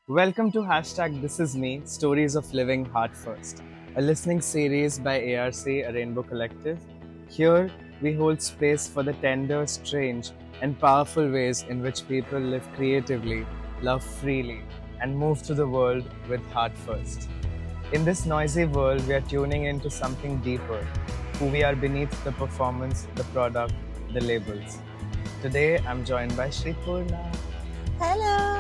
Welcome to hashtag This Is Me Stories of Living Heart First, a listening series by ARC, a Rainbow Collective. Here, we hold space for the tender, strange, and powerful ways in which people live creatively, love freely, and move through the world with heart first. In this noisy world, we are tuning into something deeper, who we are beneath the performance, the product, the labels. Today, I'm joined by Sreepoorna. Hello.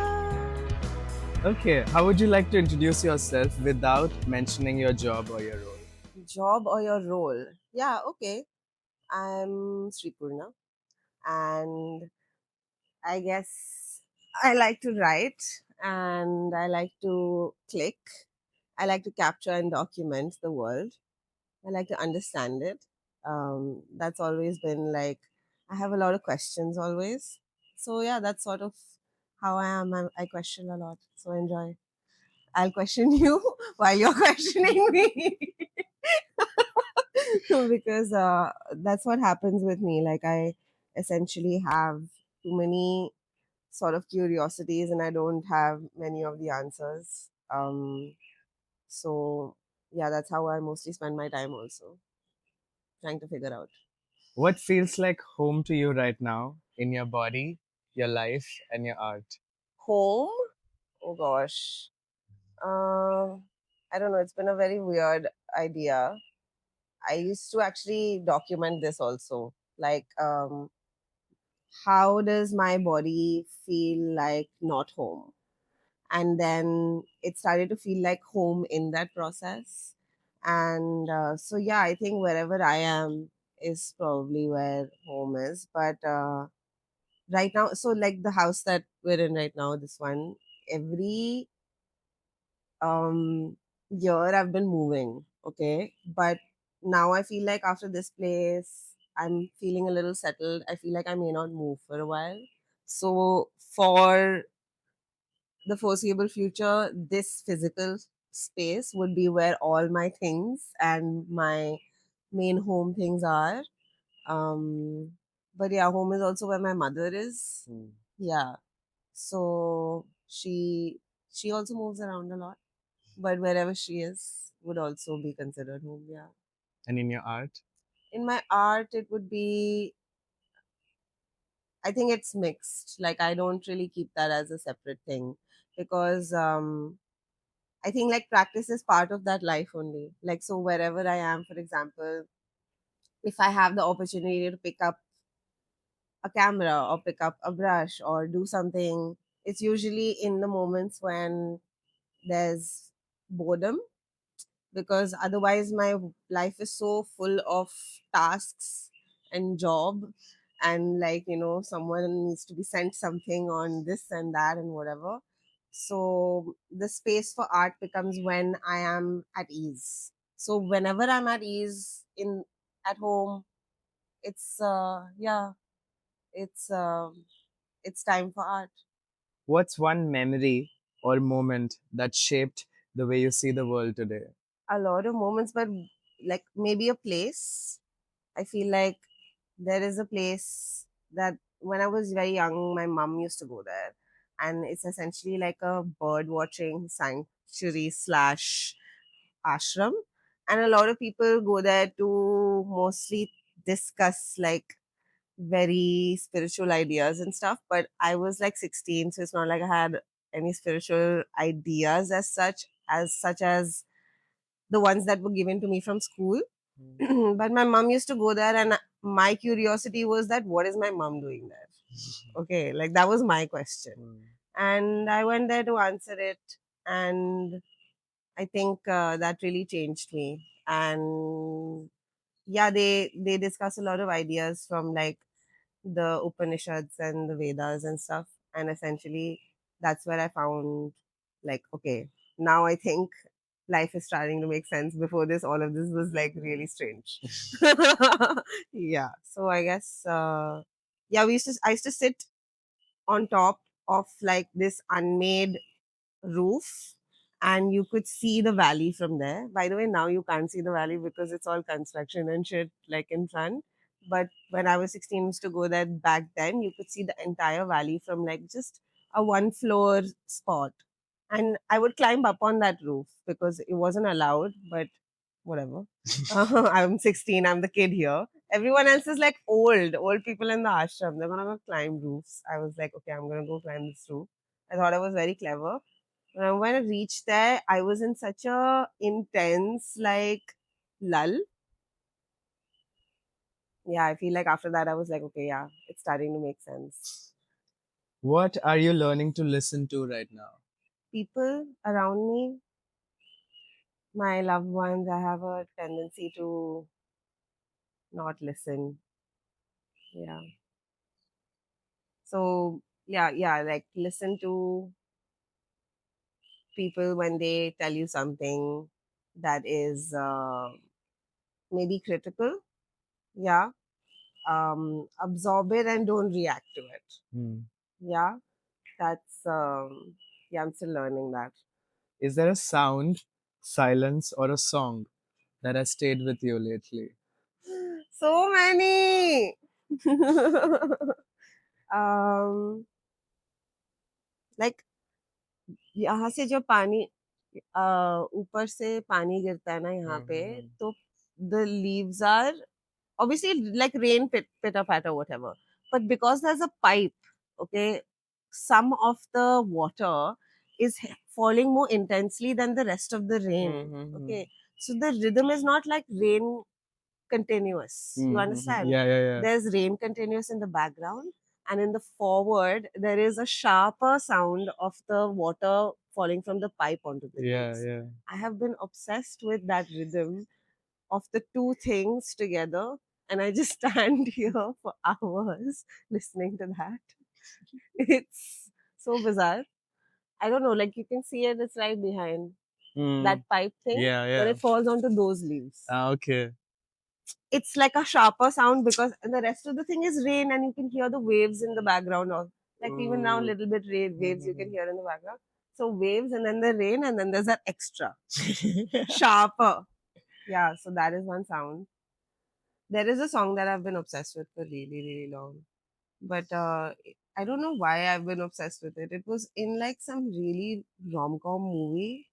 Okay, how would you like to introduce yourself without mentioning your job or your role? Job or your role? Yeah, okay. I'm Sreepoorna, and I guess I like to write and I like to click. I like to capture and document the world. I like to understand it. That's always been like, I have a lot of questions always. So, yeah, that's sort of how I am. I question a lot. So, enjoy. I'll question you while you're questioning me. Because that's what happens with me. Like, I essentially have too many sort of curiosities and I don't have many of the answers. So, yeah, that's how I mostly spend my time also trying to figure out. What feels like home to you right now in your body, your life, and your art? Home? Oh gosh. I don't know. It's been a very weird idea. I used to actually document this also. Like, how does my body feel like not home? And then it started to feel like home in that process. And so, yeah, I think wherever I am is probably where home is. But right now, so like the house that we're in right now, this one, every year I've been moving, okay? But now I feel like after this place, I'm feeling a little settled. I feel like I may not move for a while. So for the foreseeable future, this physical space would be where all my things and my main home things are. Um, but yeah, home is also where my mother is. Yeah, so she also moves around a lot, but wherever she is would also be considered home. Yeah. And in your art? In my art, it would be. I think it's mixed. Like I don't really keep that as a separate thing because I think like practice is part of that life only. Like, so wherever I am, for example, if I have the opportunity to pick up a camera or pick up a brush or do something, it's usually in the moments when there's boredom, because otherwise my life is so full of tasks and job, and like, someone needs to be sent something on this and that and whatever. So the space for art becomes when I am at ease. So whenever I'm at ease in at home, it's yeah, it's it's time for art. What's one memory or moment that shaped the way you see the world today? A lot of moments, but like maybe a place. I feel like there is a place that when I was very young, my mom used to go there. And it's essentially like a bird watching sanctuary slash ashram. And a lot of people go there to mostly discuss like very spiritual ideas and stuff. But I was like 16, so it's not like I had any spiritual ideas as such as the ones that were given to me from school. But my mom used to go there, and my curiosity was that what is my mom doing there? Okay, like that was my question. And I went there to answer it, and I think that really changed me. And yeah, they discuss a lot of ideas from like the Upanishads and the Vedas and stuff. And essentially, that's where I found like, okay, now I think life is starting to make sense. Before this, all of this was like really strange. Yeah. So I guess, yeah, I used to sit on top of like this unmade roof, and you could see the valley from there. By the way, now you can't see the valley because it's all construction and shit like in front. But when I was 16, I used to go there back then, you could see the entire valley from like just a one floor spot. And I would climb up on that roof because it wasn't allowed, but whatever. I'm 16, I'm the kid here. Everyone else is like old people in the ashram. They're gonna go climb roofs. I was like, okay, I'm gonna go climb this roof. I thought I was very clever. When I reached there, I was in such a intense like lull. Yeah, I feel like after that, I was like, okay, yeah, it's starting to make sense. What are you learning to listen to right now? People around me, my loved ones, I have a tendency to not listen. Yeah. So yeah, like listen to people when they tell you something that is maybe critical. Yeah. Absorb it and don't react to it. Hmm. Yeah. That's yeah, I'm still learning that. Is there a sound, silence, or a song that has stayed with you lately? So many. um like यहाँ से जो पानी ऊपर से पानी गिरता है ना यहाँ पे तो the leaves are obviously like rain pitter patter whatever, but because there's a pipe, okay, some of the water is falling more intensely than the rest of the rain. Okay, so the rhythm is not like rain continuous. You understand? Yeah, yeah, yeah. There's rain continuous in the background, and in the forward, there is a sharper sound of the water falling from the pipe onto the Yeah, leaves. yeah. I have been obsessed with that rhythm of the two things together, and I just stand here for hours listening to that. It's so bizarre. I don't know, like you can see it, it's right behind Hmm. that pipe thing Yeah, when yeah. it falls onto those leaves. Ah, okay. It's like a sharper sound because the rest of the thing is rain and you can hear the waves in the background of like even now Ooh. little bit rain waves you can hear in the background. So waves and then the rain and then there's that extra sharper. Yeah, so that is one sound. There is a song that I've been obsessed with for really long. But I don't know why I've been obsessed with it. It was in like some really rom-com movie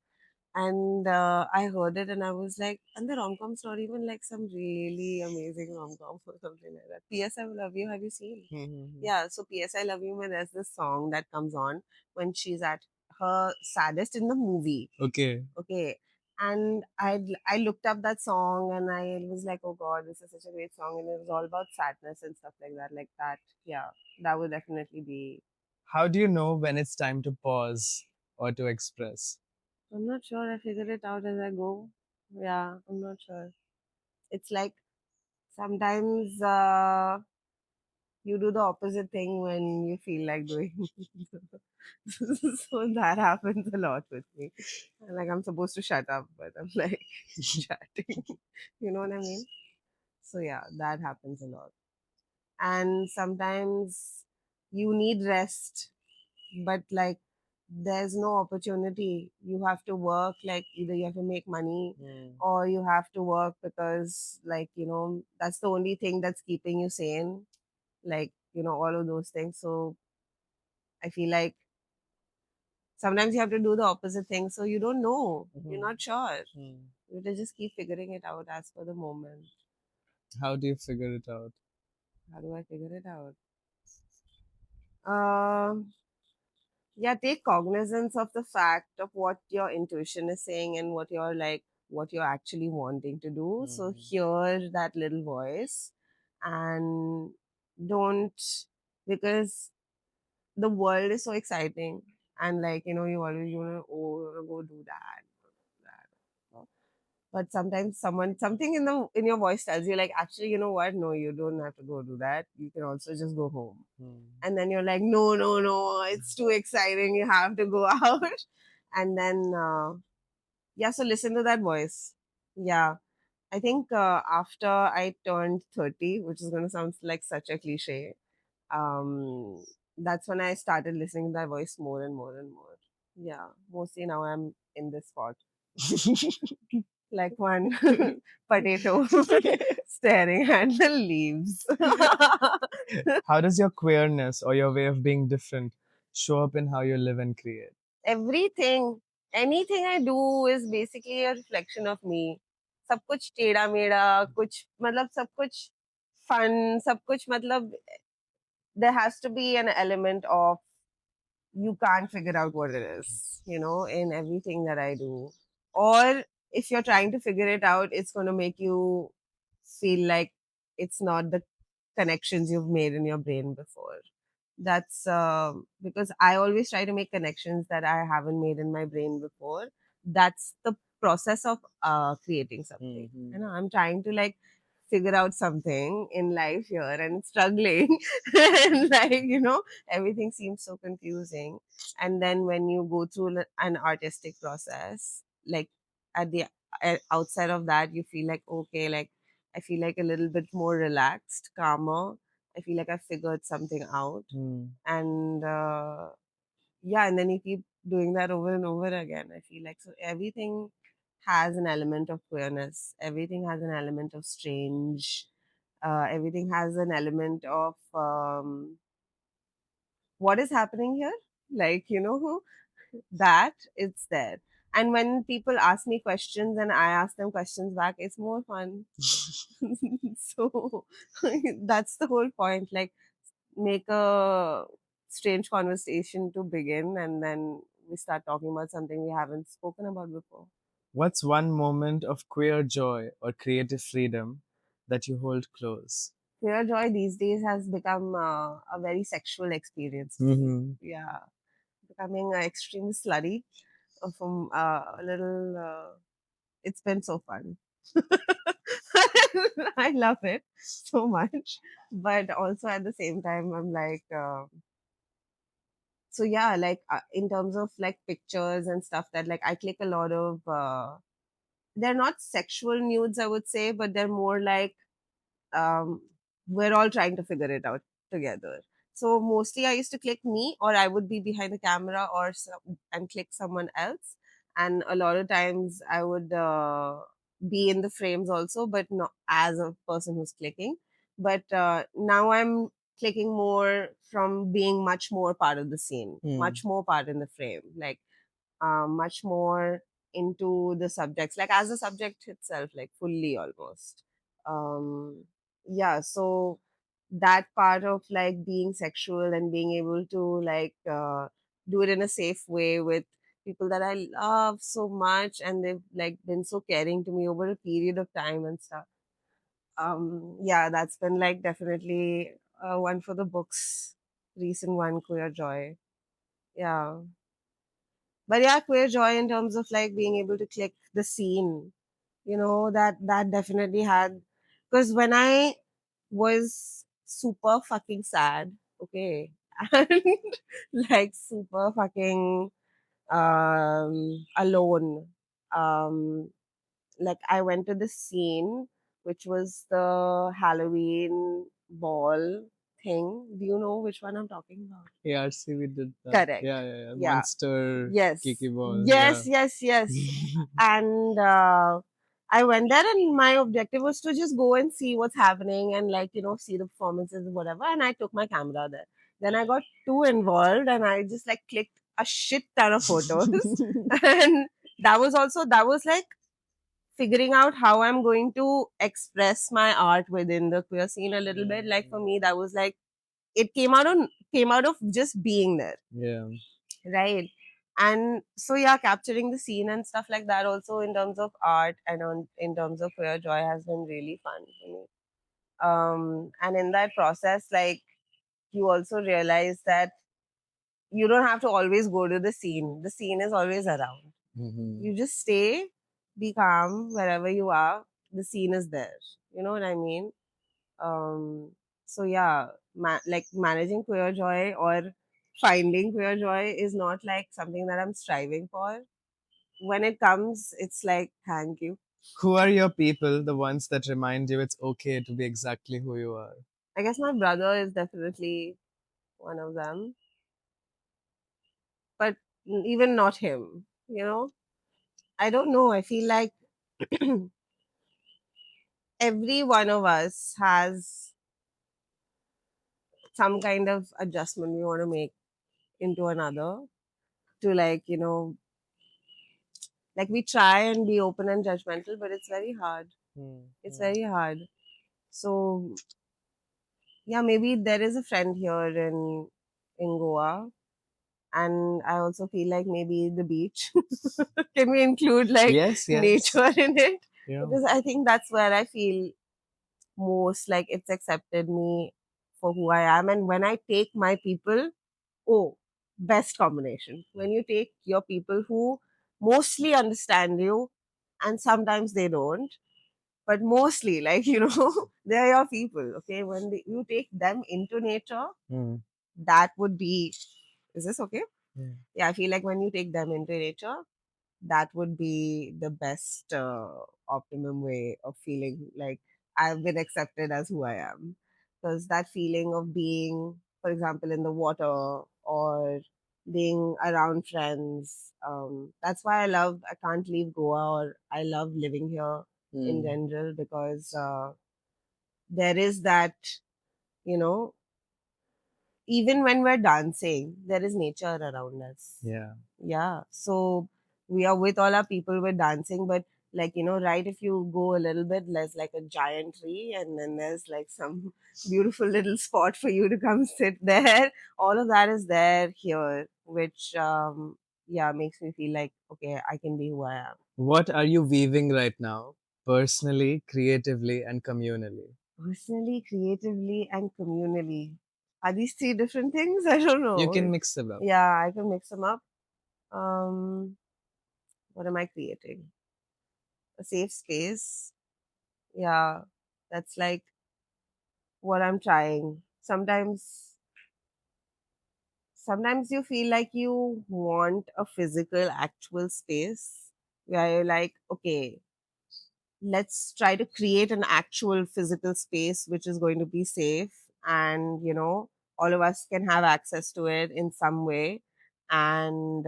and I heard it and I was like, and the rom com's not even like some really amazing rom com or something like that. P.S. I Love You, have you seen? Yeah, so P.S. I Love You, when there's this song that comes on when she's at her saddest in the movie. Okay. Okay. And I looked up that song and I was like, oh God, this is such a great song. And it was all about sadness and stuff like that. Like that. Yeah, that would definitely be. How do you know when it's time to pause or to express? I'm not sure. I figured it out as I go. Yeah, I'm not sure. It's like sometimes you do the opposite thing when you feel like doing. So that happens a lot with me. Like I'm supposed to shut up, but I'm like chatting. You know what I mean? So yeah, that happens a lot. And sometimes you need rest, but like there's no opportunity. You have to work, like either you have to make money or you have to work because like that's the only thing that's keeping you sane, like all of those things. So I feel like sometimes you have to do the opposite thing, so you don't know, you're not sure. You have to just keep figuring it out as per the moment. How do you figure it out? How do I figure it out? um yeah, take cognizance of the fact of what your intuition is saying and what you're like, what you're actually wanting to do. So hear that little voice and don't, because the world is so exciting and like you always oh you wanna go do that. But sometimes something in your voice tells you like, actually, you know what, no, you don't have to go do that, you can also just go home. And then you're like, no, no, no, it's too exciting, you have to go out. And then yeah, so listen to that voice. Yeah, I think after I turned 30, which is going to sound like such a cliche, um that's when I started listening to that voice more and more and more. Yeah, mostly now I'm in this spot like one potato staring at the leaves. How does your queerness or your way of being different show up in how you live and create? everything, anything I do is basically a reflection of me. सब कुछ टेढ़ा मेढ़ा, कुछ मतलब सब कुछ fun, सब कुछ मतलब there has to be an element of you can't figure out what it is, in everything that I do. Or if you're trying to figure it out, it's going to make you feel like it's not the connections you've made in your brain before. That's because I always try to make connections that I haven't made in my brain before. That's the process of creating something. Mhm. I'm trying to like figure out something in life here and struggling and like everything seems so confusing. And then when you go through an artistic process, like at the outside of that, you feel like okay, like I feel like a little bit more relaxed, calmer. I feel like I figured something out. Mm. And yeah, and then you keep doing that over and over again. I feel like so everything has an element of queerness, everything has an element of strange, everything has an element of what is happening here, like that it's there. And when people ask me questions and I ask them questions back, it's more fun. So that's the whole point, like make a strange conversation to begin, and then we start talking about something we haven't spoken about before. What's one moment of queer joy or creative freedom that you hold close? Queer joy these days has become a very sexual experience for me. Mm-hmm. Yeah, becoming extremely slutty from a little. It's been so fun. I love it so much, but also at the same time, I'm like. So yeah, like in terms of like pictures and stuff, that like I click a lot of they're not sexual nudes, I would say, but they're more like um, we're all trying to figure it out together. So mostly I used to click me, or I would be behind the camera, or and click someone else. And a lot of times I would be in the frames also, but not as a person who's clicking. But now I'm clicking more from being much more part of the scene, Hmm. much more part in the frame, like much more into the subjects, like as a subject itself, like fully almost. Um, yeah, so that part of like being sexual and being able to like do it in a safe way with people that I love so much, and they've like been so caring to me over a period of time and stuff. Yeah, that's been like definitely one for the books, recent one, Queer Joy. Yeah. But yeah, queer joy in terms of like being able to click the scene, that definitely had, because when I was super fucking sad, okay, and like super fucking alone, um like I went to the scene, which was the Halloween ball thing. Do you know which one I'm talking about? ARC, we did that. Correct. Yeah, yeah, yeah. Yeah. Monster Yes. Kiki Ball. Yeah. Yes, yes, yes. And I went there, and my objective was to just go and see what's happening and like, see the performances and whatever. And I took my camera there. Then I got too involved and I just like clicked a shit ton of photos. And that was like figuring out how I'm going to express my art within the queer scene a little bit. Like for me, that was like it came out of just being there, Yeah. right? And so yeah, capturing the scene and stuff like that also in terms of art and in terms of queer joy has been really fun for me. And in that process, like you also realize that you don't have to always go to the scene is always around. Mm-hmm. You just stay, be calm wherever you are, the scene is there, you know what I mean? So yeah, like managing queer joy or finding queer joy is not like something that I'm striving for. When it comes, it's like thank you. Who are your people, the ones that remind you it's okay to be exactly who you are? I guess my brother is definitely one of them, but even not him. I don't know. I feel like every one of us has some kind of adjustment we want to make into another. to like, like we try and be open and judgmental, but it's very hard. It's very hard. So yeah, maybe there is a friend here in Goa, and I also feel like maybe the beach. Can we include like Yes, yes. nature in it? Yeah. Because I think that's where I feel most like it's accepted me for who I am. And when I take my people, oh, best combination. When you take your people who mostly understand you and sometimes they don't, but mostly, like, they're your people. Okay. You take them into nature, Mm. that would be, is this okay? Yeah. Yeah, I feel like when you take them into nature, that would be the best optimum way of feeling like I've been accepted as who I am. Because that feeling of being, for example, in the water or being around friends, that's why I can't leave Goa, or I love living here in general, because there is that, you know, even when we're dancing, there is nature around us. Yeah. Yeah. So we are with all our people, we're dancing, but like, right, if you go a little bit, there's like a giant tree, and then there's like some beautiful little spot for you to come sit there. All of that is there here, which, yeah, makes me feel like, okay, I can be who I am. What are you weaving right now, personally, creatively, and communally? Personally, creatively, and communally. Are these three different things? I don't You can know. mix them up. Yeah, I can mix them up. Um, what am I creating? A safe space. Yeah, that's like what I'm trying. Sometimes you feel like you want a physical, actual space where you're like, okay, let's try to create an actual physical space which is going to be safe, and all of us can have access to it in some way, and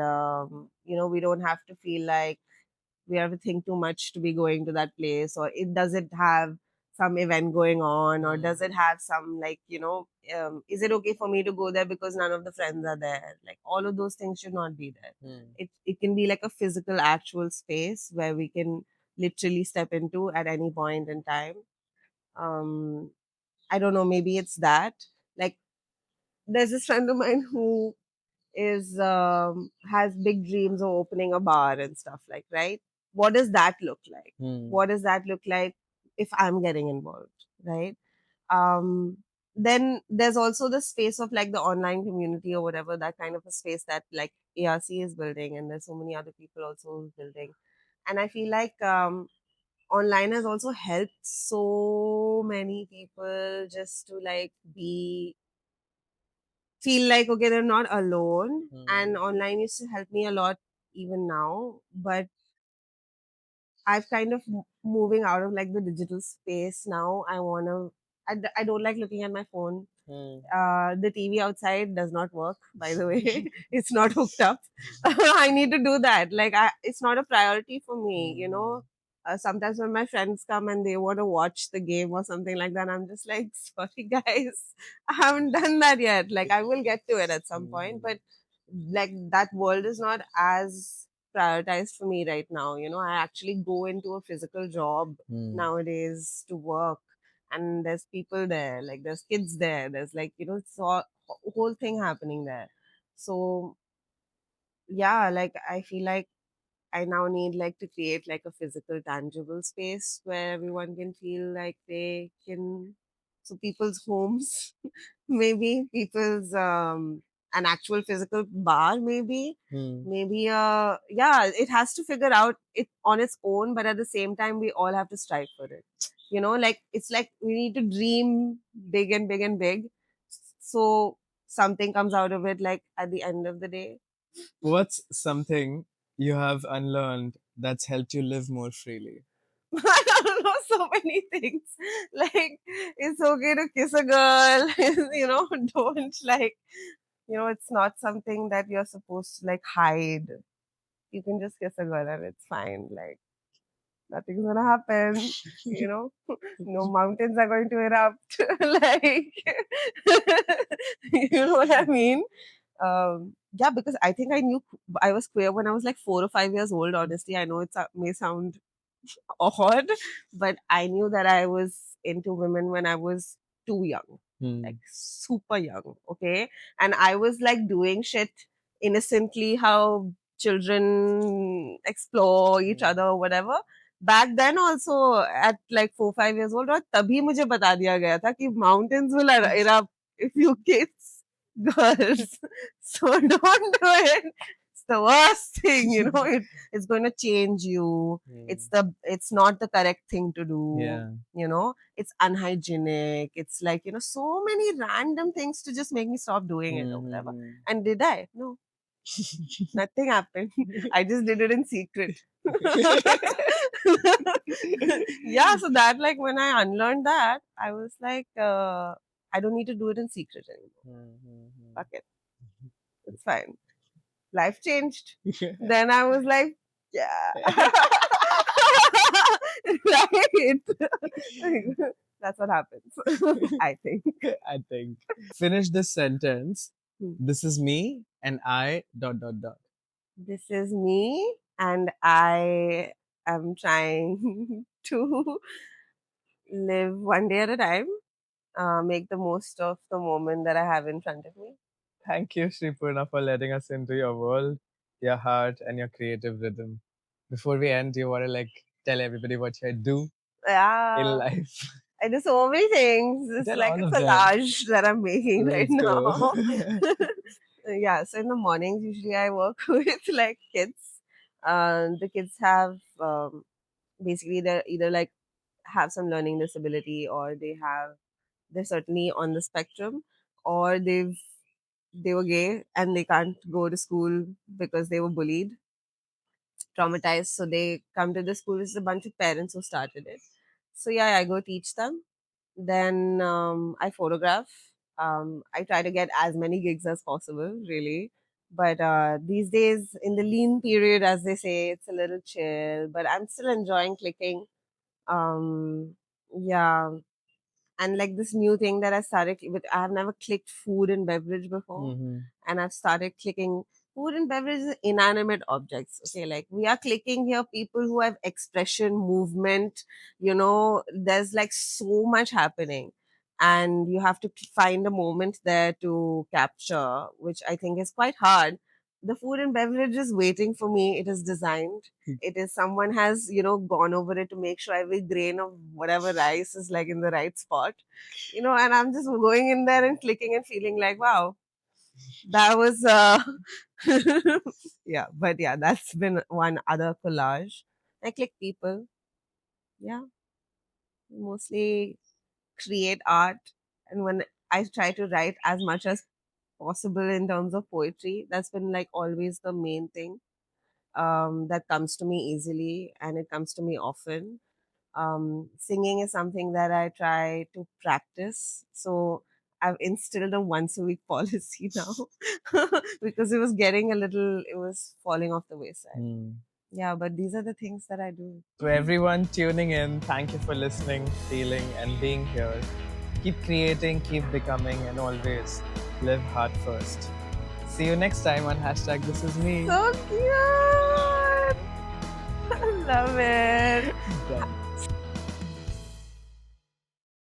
we don't have to feel like we have to think too much to be going to that place, or it does it have some event going on, or does it have some, like, is it okay for me to go there because none of the friends are there? Like, all of those things should not be there. It can be like a physical actual space where we can literally step into at any point in time. um I don't know, maybe it's that. Like, there's this friend of mine who is has big dreams of opening a bar and stuff, like, right? What does that look like? What does that look like if I'm getting involved, right? um then there's also the space of like the online community or whatever, that kind of a space that like ARC is building, and there's so many other people also who's building. And I feel like online has also helped so many people just to like be feel like, okay, they're not alone. And online used to help me a lot even now, but I've kind of moving out of like the digital space now. I don't like looking at my phone. The TV outside does not work, by the way. It's not hooked up. I need to do that. Like, it's not a priority for me. Sometimes when my friends come and they want to watch the game or something like that, I'm just like, sorry guys, I haven't done that yet. Like, I will get to it at some point, but like that world is not as prioritized for me right now. I actually go into a physical job nowadays to work, and there's people there, like there's kids there, there's like, it's all whole thing happening there. So yeah, like I feel like I now need like to create like a physical, tangible space where everyone can feel like they can. So people's homes, maybe people's an actual physical bar, maybe yeah, it has to figure out it on its own, but at the same time we all have to strive for it. Like it's like we need to dream big and big and big, so something comes out of it like at the end of the day. What's something you have unlearned that's helped you live more freely? I don't know, so many things. Like, it's okay to kiss a girl, don't like, it's not something that you're supposed to like hide. You can just kiss a girl and it's fine. Like, nothing's gonna happen, you know? No mountains are going to erupt. Like, you know what I mean? yeah, because I think I knew I was queer when I was like 4 or 5 years old. Honestly, I know it may sound odd, but I knew that I was into women when I was too young, like super young. Okay. And I was like doing shit innocently, how children explore each other or whatever. Back then also at like 4 5 years old, और तभी मुझे बता दिया गया था कि mountains will erupt if you kiss girls. So don't do it. It's the worst thing, it's going to change you. It's not the correct thing to do. It's unhygienic. It's like, so many random things to just make me stop doing it or whatever. And did I? No. Nothing happened. I just did it in secret. Yeah, so that, like, when I unlearned that, I was like, I don't need to do it in secret anymore. Fuck it. It's fine. Life changed. Then I was like, yeah. Right. That's what happens. I think. I think. Finish this sentence. Hmm. This is me and I dot dot dot. This is me, and I am trying to live one day at a time, make the most of the moment that I have in front of me. Thank you, Sreepoorna, for letting us into your world, your heart, and your creative rhythm. Before we end, you want to like tell everybody what you do Yeah. in life. I do so many things. It's Tell like all a of them. collage that I'm making right Let's now. go. Yeah, so in the mornings, usually I work with like kids. The kids have basically they're either like have some learning disability, or they're certainly on the spectrum, or they were gay and they can't go to school because they were bullied, traumatized. So they come to the school. It's a bunch of parents who started it. So yeah, I go teach them. Then I photograph. I try to get as many gigs as possible, really. But these days, in the lean period, as they say, it's a little chill. But I'm still enjoying clicking. Yeah, and like this new thing that I started with, I have never clicked food and beverage before, and I've started clicking food and beverage is inanimate objects. Okay, like we are clicking here people who have expression, movement. There's like so much happening, and you have to find a moment there to capture, which I think is quite hard. The food and beverage is waiting for me. It is designed. It is someone has gone over it to make sure every grain of whatever rice is like in the right spot, and I'm just going in there and clicking and feeling like, wow, that was yeah. But yeah, that's been one other collage. I click people. Yeah, mostly create art, and when I try to write as much as possible in terms of poetry, that's been like always the main thing that comes to me easily, and it comes to me often. Singing is something that I try to practice. So I've instilled a once a week policy now because it was falling off the wayside. Yeah, but these are the things that I do. To everyone tuning in, thank you for listening, feeling, and being here. Keep creating, keep becoming, and always live heart first. See you next time on #This Is Me. So cute! I love it. Done.